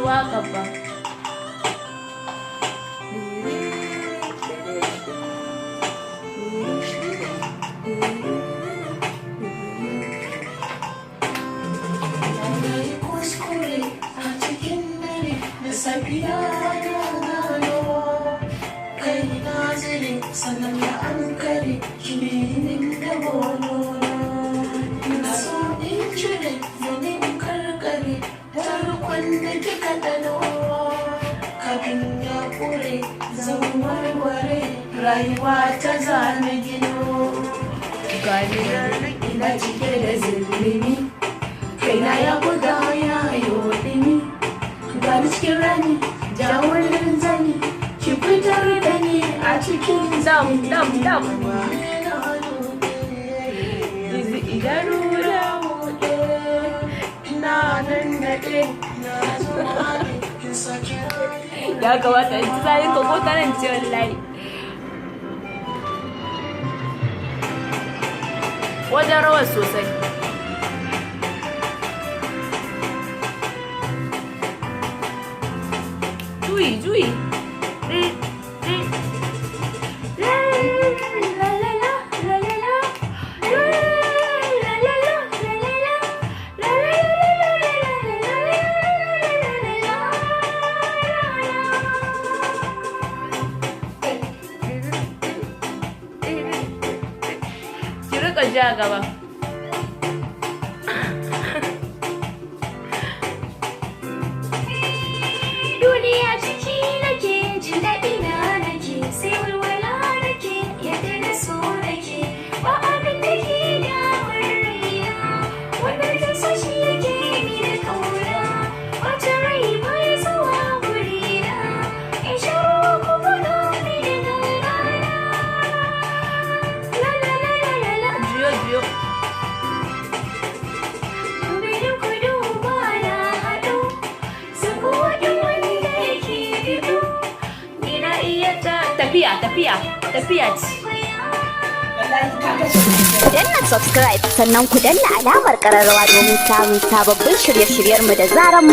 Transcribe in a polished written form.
waƙar ba. Safiya ya gano kai nazari sannan ya ankare shi ne da bono na so in cire domin karkare tarkon da kika dano kafin ya kure zan warware rayuwa ta zane gino ganirar ina cike da zirgini kaina ya buga ya yi wadini gani cikin rani jawon zani ki fitar da ni a cikin Dam. idanu da wuɗe na nan naɗe na zuwa in sake Ya kamata in ci zayin ka ko tanan ce wallahi. Wajen rawar sosai. Juyi. Ki rika ja gaba. Duniya ciki nake jin daɗi na nake sai walwala nake yadda na so nake ba abin da ke damar raina wanda ta so shi yake ni da kauna wata rai bai zuwa gurina in sharo ku buga ni da gangana la la la la la la Juyo. Birin kudu ba na haɗu su kuwa wanda yake bidu ni na iya Tafiya ce. Danna subscribe sannan ku danna alamar ƙararrawa domin samun sababbin shirye-shiryenmu da zaran